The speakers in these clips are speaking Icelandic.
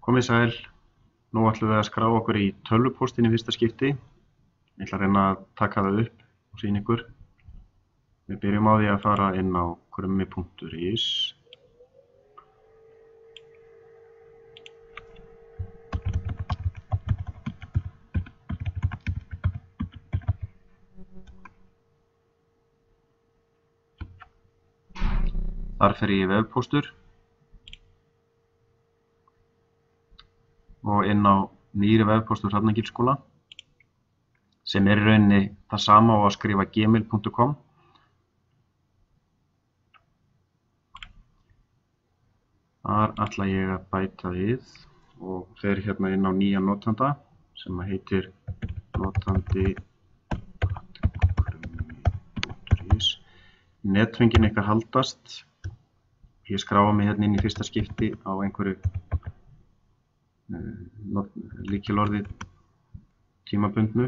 Komið sæl, nú ætlum við að skrá okkur í tölvupóstinn í fyrsta skipti. Ég ætla að reyna að taka það upp og sýna ykkur. Við byrjum á því að fara inn á krummi.is. Þar fer ég í vefpóstur og inn á nýri vefpóstur Hrafnagilsskóla sem í rauninni það sama á að skrifa gmail.com. Þar ætla ég að bæta við og fer hérna inn á nýja notanda sem heitir notandi.krummi.is. Netföngin ykkar haldast. Ég skráa mig hérna inn í fyrsta skipti á einhverju lykilorði tímabundnu.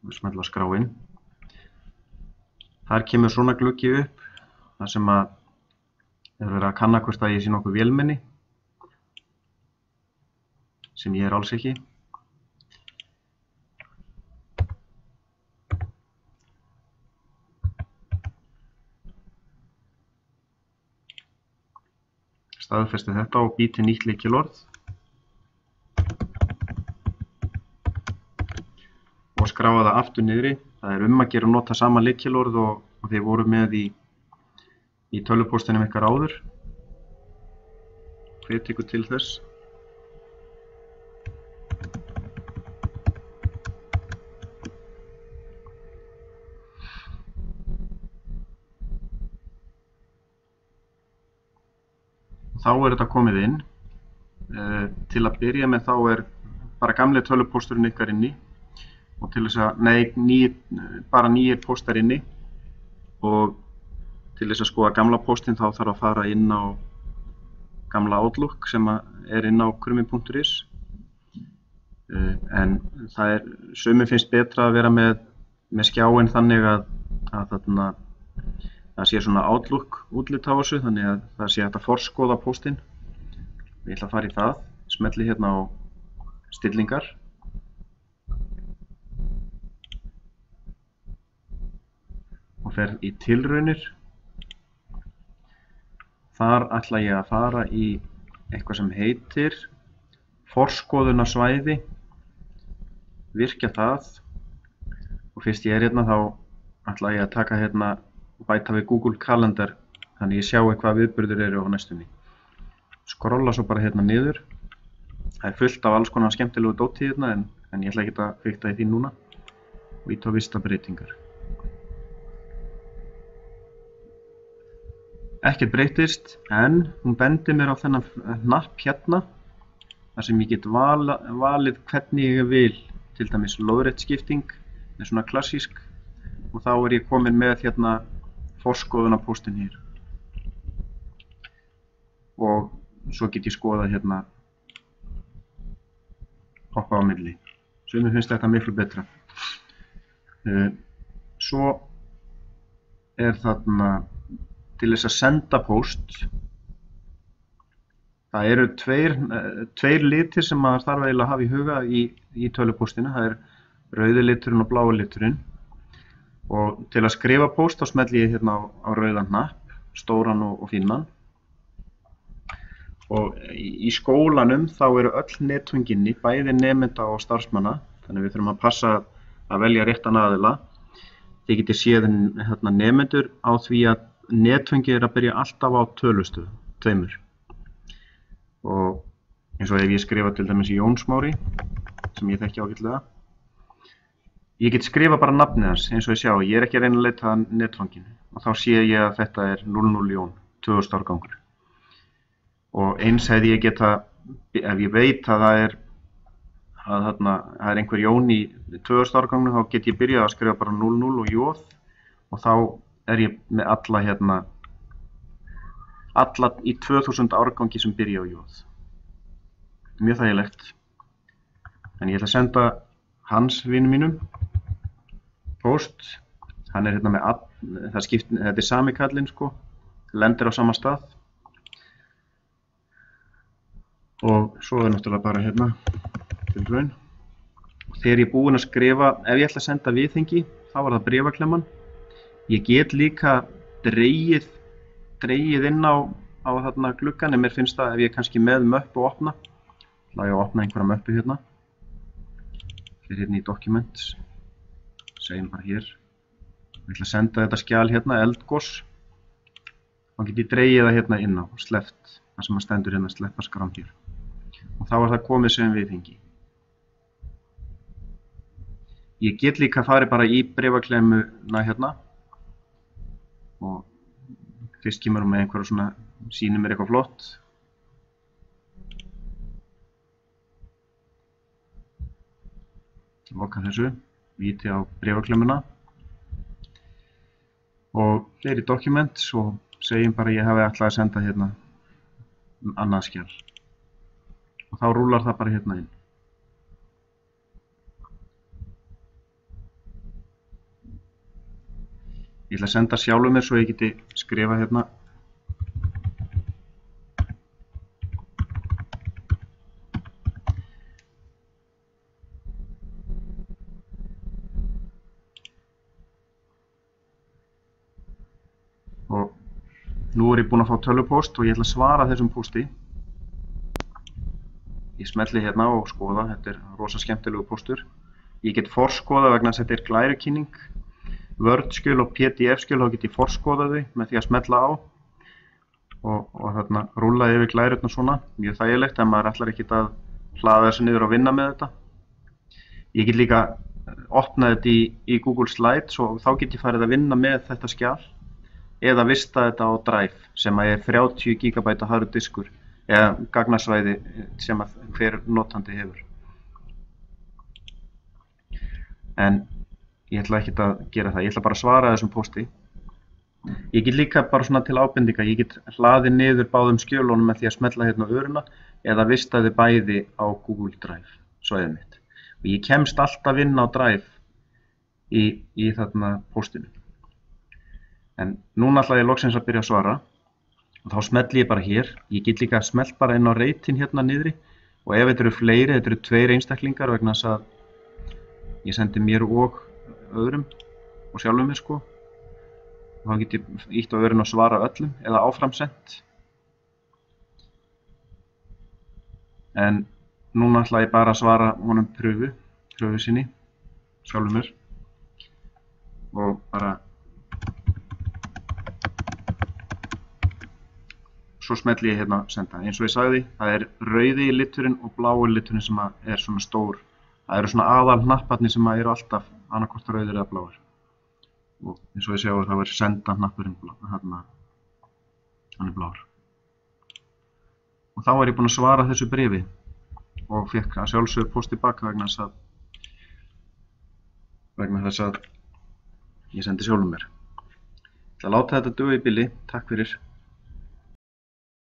Við smella skrá inn. Þar kemur svona gluggi upp, þar sem að er verið að kanna hvort að ég sé nokkuð vélmenni, sem ég er alls ekki. Staðfesti þetta og bý til nýtt lykilorð og skráa það aftur niðri. Það er að gera að nota sama lykilorð og þið voru með í tölvupóstinum ykkar áður. Hvet ykkur til þess. Þá er þetta komið inn. Til að byrja með þá er bara gamli tölvupósturinn ykkar inni og til þess að, bara nýjir póstar inni, og til þess að skoða gamla póstinn þá þarf að fara inn á gamla Outlook sem er inn á krummi.is. En það er, sumum finnst betra að vera með skjáinn þannig að það sé svona Outlook útlit á þessu, þannig að það sé hægt að forskoða póstinn. Ég ætla að fara í það, smelli hérna á stillingar. Og fer í tilraunir. Þar ætla ég að fara í eitthvað sem heitir forskoðunarsvæði. Virkja það. Og fyrst ég er hérna þá ætla ég að taka hérna bæta við Google Calendar, þannig ég sjái hvað viðburðir eru á næstunni. Skrolla svo bara hérna niður. Það er fullt af alls konar skemmtilegu dóti hérna, en ég ætla ekki að fikta í því núna. Og ít á vista breytingar. Ekkert breytist, en hún bendir mér á þennan hnapp hérna, þar sem ég get valið hvernig ég vil, til dæmis lóðréttskipting, með svona klassísk, og þá er ég komin með hérna forskoðunarpóstinn hér. Og svo get ég skoðað hérna hoppa á milli. Sumum finnst þetta miklu betra. Svo er þarna til þess að senda póst. Það eru tveir litir sem maður þarf eiginlega að hafa í huga í tölvupóstina. Það er rauði liturinn og blái liturinn. Og til að skrifa póst þá smelli ég hérna á rauðan hnapp, stóran og fínan. Og í skólanum þá eru öll netfönginni, bæði nemenda og starfsmanna, þannig við þurfum að passa að velja réttan aðila. Þið getið séð hérna nemendur á því að netföngi er að byrja alltaf á tölustöðu, 2. Og eins og ef ég skrifa til dæmis Jón Smári, sem ég þekki ágætlega, ég get skrifa bara nafnið hans, eins og ég sjá, ég er ekki að reyna að leita að netfanginu. Og þá sé ég að þetta er 00 Jón, 2000 árgangur. Og eins hefði ég geta, ef ég veit að það er einhver Jón í 2000 árgangu, þá get ég byrjað að skrifa bara 00 og Jóð, og þá er ég með alla í 2000 árgangi sem byrja á Jóð. Mjög þægilegt. En ég ætla að senda hans vinum mínum póst Hann er hérna með þetta er sami kallinn sko, lendir á sama stað. Og svo er náttúrulega bara hérna tilraun. Og þegar ég er búinn að skrifa, ef ég ætla að senda viðhengi, þá var það bréfaklemman. Ég get líka dregið inn á þarna gluggann, en mér finnst það ef ég er kannski með möppu og opna. Þá ég að opna einhverja möppu hérna. Fyrir hérna í Documents. Segjum bara hér. Ég ætla að senda þetta skjal hérna, eldgos. Þá get ég dregið það hérna inn á og sleppt það sem stendur hérna, sleppa skrám hér. Og þá er það komið sem viðhengi. Ég get líka farið bara í bréfaklemmuna hérna og fyrst kemur hún með einhverja svona, sýnir mér eitthvað flott. Loka þessu, víti á bréfaklemmuna og hér í Documents og segjum bara að ég hafi ætlað að senda hérna annað skjal og þá rúlar það bara hérna inn. Ég ætla að senda sjálfum mér svo ég geti skrifað hérna og nú er ég búinn að fá tölvupóst og ég ætla að svara þessum pósti. Ég smelli hérna og skoða, þetta er rosa skemmtilegu póstur. Ég get forskoðað vegna þess að þetta er glærukynning. Word-skjöl og PDF-skjöl, þá get ég forskoðað þau með því að smella á og þarna rúlla yfir glærurnar svona, mjög þægilegt ef maður ætlar ekkert að hlaða þessu niður og vinna með þetta. Ég get líka opnað þetta í Google Slides og þá get ég farið að vinna með þetta skjal eða vista þetta á Drive sem er 30 GB harður diskur eða gagnasvæði sem að hver notandi hefur. En ég ætla ekkert að gera það, ég ætla bara að svara þessum pósti. Ég get líka bara svona til ábendinga, ég get hlaðið niður báðum skjölunum með því að smella hérna á öruna eða vista þau bæði á Google Drive, svæðið mitt. Og ég kemst alltaf inn á Drive í þarna póstinu. En núna ætla ég loksins að byrja að svara og þá smelli ég bara hér. Ég get líka smelt bara inn á reytin hérna niðri og ef þetta eru fleiri, þetta eru 2 einstaklingar vegna þess að ég sendi mér og öðrum og sjálfum mér sko og þá get ég ítt á öðrun og svara öllum eða áframsent. En núna ætla ég bara að svara honum pröfu sinni sjálfum mér og bara svo smelli ég hérna senda. Eins og ég sagði, það er rauði liturinn og blái liturinn sem er svona stór. Það eru svona aðal hnapparnir sem eru alltaf annarkvort rauðir eða bláir. Og eins og ég sjáu þá er senda hnappurinn hann er blár. Og þá er ég búinn að svara þessu bréfi og fékk að sjálfsögðu póst tilbaka vegna þess að ég sendi sjálfum mér. Ég ætla að láta þetta duga í bili. Takk fyrir.